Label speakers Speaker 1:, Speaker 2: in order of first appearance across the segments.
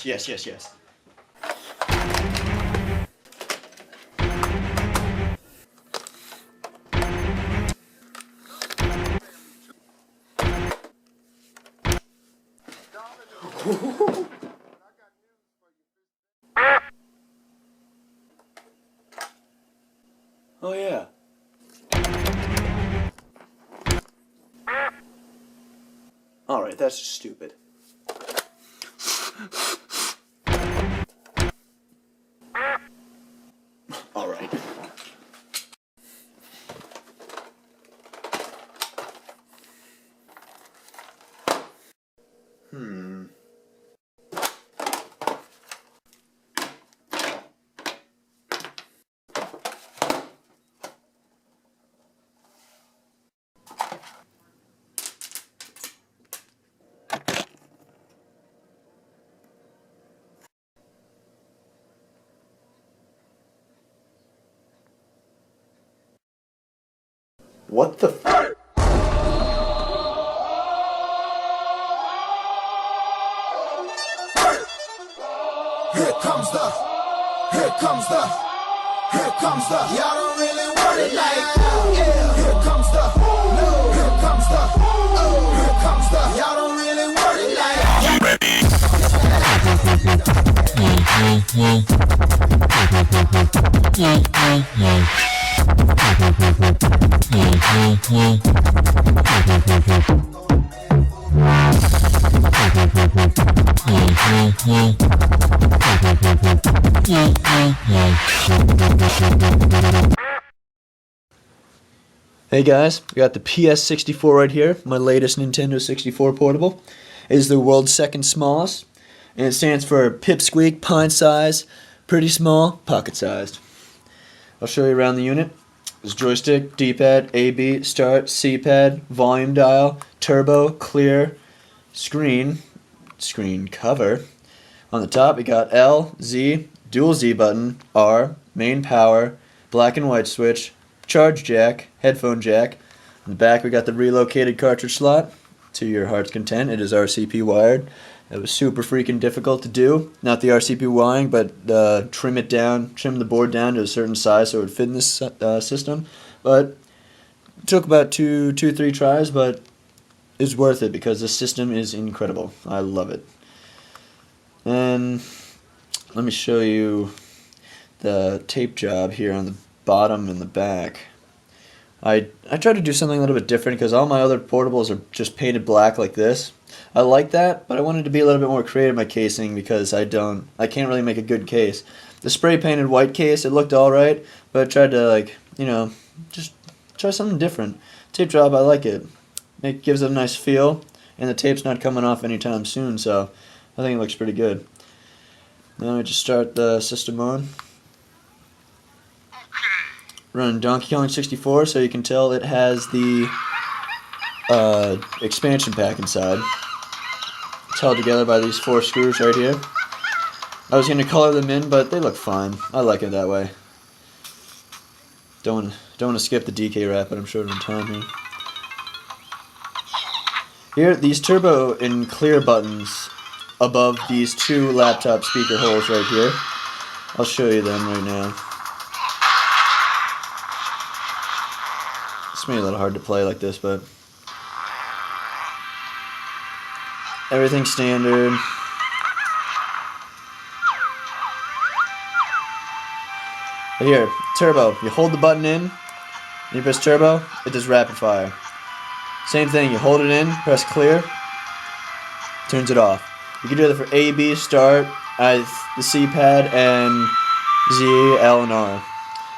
Speaker 1: Yes, yes, yes, yes. Oh yeah. Alright, that's just stupid. Alright. What the f-
Speaker 2: Here comes the, y'all don't really want it like, yeah. Here comes the, y'all don't really want it like.
Speaker 1: Hey guys, we got the PS64 right here, my latest Nintendo 64 portable. It is the world's second smallest, and it stands for Pipsqueak, pint size, pretty small, pocket sized. I'll show you around the unit. There's joystick, D-pad, A-B, start, C-pad, volume dial, turbo, clear, screen cover. On the top we got L, Z, dual Z button, R, main power, black and white switch, charge jack, headphone jack. In the back we got the relocated cartridge slot. To your heart's content, it is RCP wired. It was super freaking difficult to do. Not the RCP wiring, but trim the board down to a certain size so it would fit in this system. But it took about two, 3 tries, but it's worth it because this system is incredible. I love it. And let me show you the tape job here on the bottom and the back. I tried to do something a little bit different because all my other portables are just painted black like this. I like that, but I wanted to be a little bit more creative in my casing because I can't really make a good case. The spray painted white case, it looked alright, but I tried to just try something different. Tape job, I like it. It gives it a nice feel, and the tape's not coming off anytime soon, so I think it looks pretty good. Now I just start the system on. Running Donkey Kong 64, so you can tell it has the expansion pack inside. It's held together by these 4 screws right here. I was going to color them in, but they look fine. I like it that way. Don't want to skip the DK wrap, but I'm short on time here. Here, these turbo and clear buttons above these 2 laptop speaker holes right here. I'll show you them right now. It's maybe a little hard to play like this, but everything's standard. But here, turbo. You hold the button in, you press turbo, it does rapid fire. Same thing, you hold it in, press clear, turns it off. You can do that for A, B, start, the C-pad, and Z, L, and R.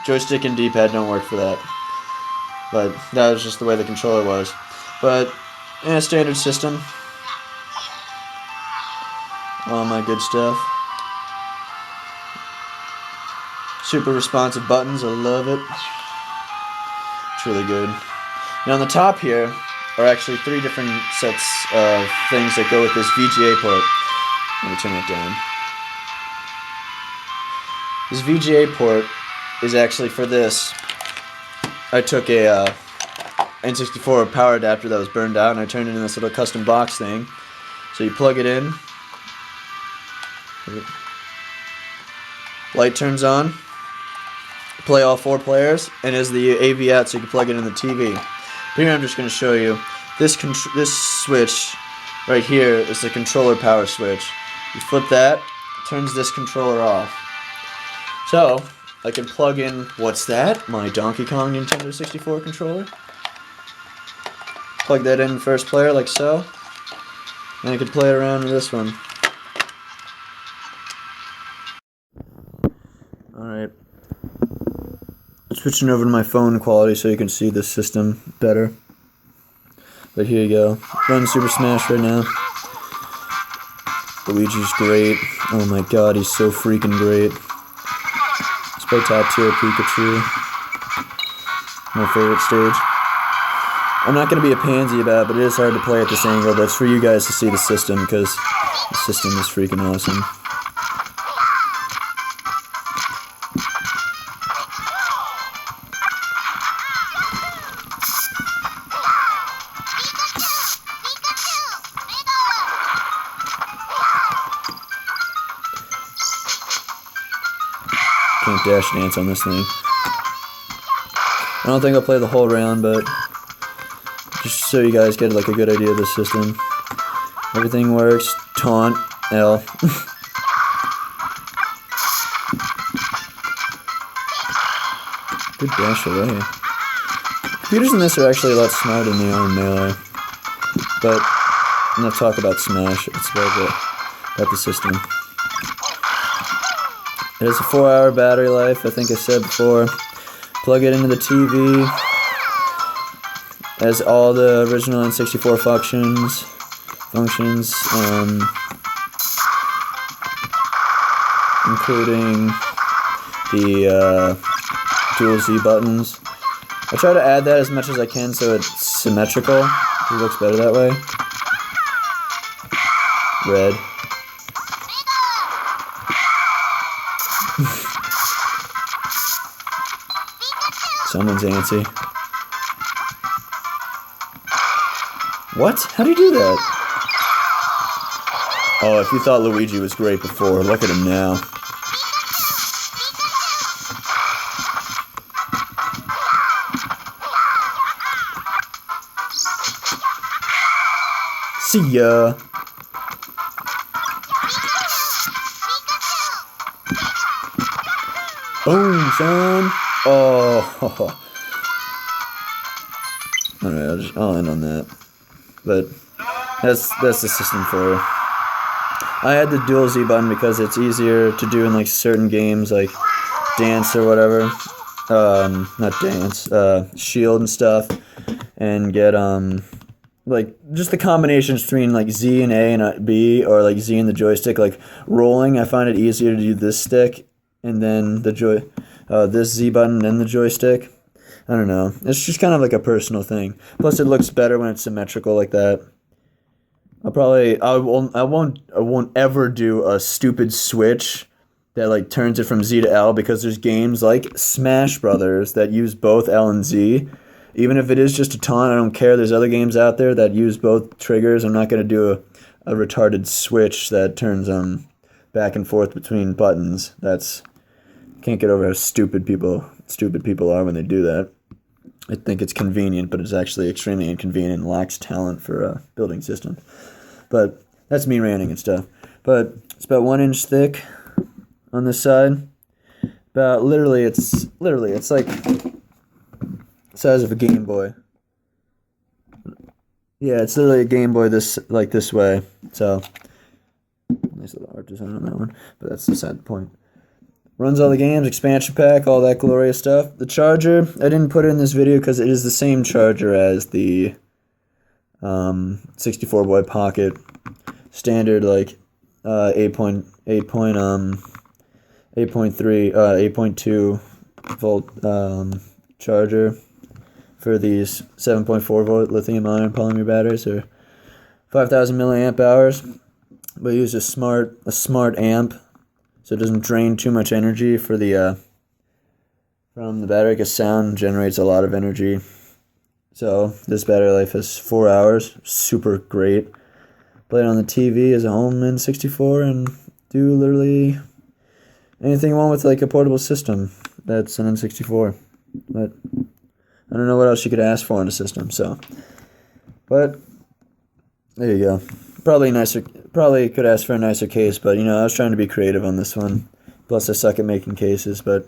Speaker 1: Joystick and D-pad don't work for that. But that was just the way the controller was. But, yeah, standard system. All my good stuff. Super responsive buttons, I love it. It's really good. Now on the top here are actually 3 different sets of things that go with this VGA port. Let me turn it down. This VGA port is actually for this. I took a N64 power adapter that was burned out and I turned it into this little custom box thing. So you plug it in, Light turns on. Play all 4 players, and as the AV out, so you can plug it in the TV. Here I'm just going to show you this switch right here is the controller power switch. You flip that, turns this controller off. So I can plug in, what's that? My Donkey Kong Nintendo 64 controller. Plug that in first player like so, and I can play around with this one. Alright. Switching over to my phone quality so you can see the system better. But here you go. Running Super Smash right now. Luigi's great. Oh my god, he's so freaking great. Let's play top tier Pikachu. My favorite stage. I'm not going to be a pansy about it, but it is hard to play at this angle, but it's for you guys to see the system, because the system is freaking awesome. Can't dash dance on this thing. I don't think I'll play the whole round, but just so you guys get like a good idea of the system. Everything works. Taunt. L. Good dash away. Computers in this are actually a lot smarter than they are in Melee. But I'm not talking about Smash. It's about the system. It has a 4-hour battery life, I think I said before. Plug it into the TV. Has all the original N64 functions, including the dual Z buttons. I try to add that as much as I can so it's symmetrical. It looks better that way. Red. Someone's antsy. What? How do you do that? Oh, if you thought Luigi was great before, look at him now. See ya. Boom, son. Oh. Alright, I'll end on that. But that's the system for it. I had the dual Z button because it's easier to do in like certain games like dance or whatever. Not dance, shield and stuff. And get like just the combinations between like Z and A and B, or like Z and the joystick, like rolling. I find it easier to do this stick and then the this Z button and the joystick. I don't know. It's just kind of like a personal thing. Plus, it looks better when it's symmetrical like that. I won't ever do a stupid switch that like turns it from Z to L, because there's games like Smash Brothers that use both L and Z. Even if it is just a taunt, I don't care. There's other games out there that use both triggers. I'm not going to do a retarded switch that turns back and forth between buttons. Can't get over how stupid people are when they do that. I think it's convenient, but it's actually extremely inconvenient and lacks talent for building systems. But that's me ranting and stuff. But it's about 1 inch thick on this side. About literally it's like the size of a Game Boy. Yeah, it's literally a Game Boy this way. So nice little art design on that one. But that's beside the point. Runs all the games, expansion pack, all that glorious stuff. The charger, I didn't put it in this video because it is the same charger as the 64-boy Pocket. Standard, like 8.2 volt charger for these 7.4 volt lithium ion polymer batteries, or 5,000 milliamp hours. But use a smart amp, so it doesn't drain too much energy from the battery, because sound generates a lot of energy. So this battery life is 4 hours, super great. Played on the TV as a home N64, and do literally anything you want with like a portable system that's an N64. But I don't know what else you could ask for in a system. So, but there you go. Probably could ask for a nicer case, but I was trying to be creative on this one. Plus, I suck at making cases, but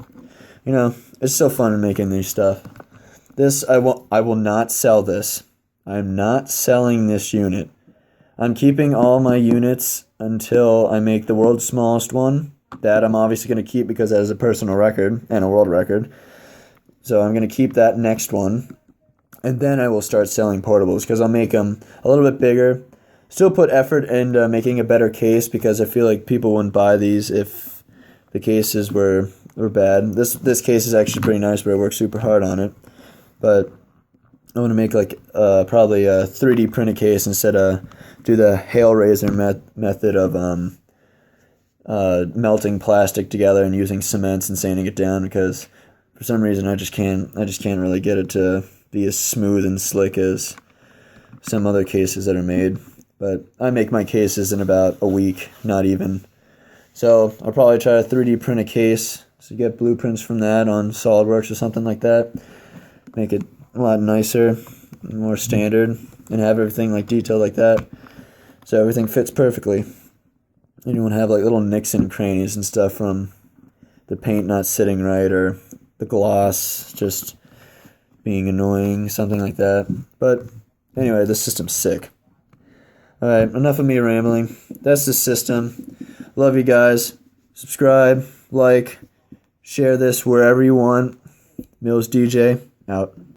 Speaker 1: it's still fun making these stuff. This I will not sell this. I'm not selling this unit. I'm keeping all my units until I make the world's smallest one. That I'm obviously going to keep because that is a personal record and a world record. So I'm going to keep that next one. And then I will start selling portables because I'll make them a little bit bigger. Still put effort into making a better case because I feel like people wouldn't buy these if the cases were bad. This case is actually pretty nice, but I worked super hard on it. But I want to make like probably a 3D printed case instead of do the hail razor method of melting plastic together and using cements and sanding it down because for some reason I just can't really get it to be as smooth and slick as some other cases that are made. But I make my cases in about a week, not even. So I'll probably try to 3D print a case. So you get blueprints from that on SolidWorks or something like that. Make it a lot nicer, more standard, and have everything like detailed like that. So everything fits perfectly. And you won't have like little nicks and crannies and stuff from the paint not sitting right or the gloss just being annoying, something like that. But anyway, this system's sick. Alright, enough of me rambling. That's the system. Love you guys. Subscribe, like, share this wherever you want. Mills DJ, out.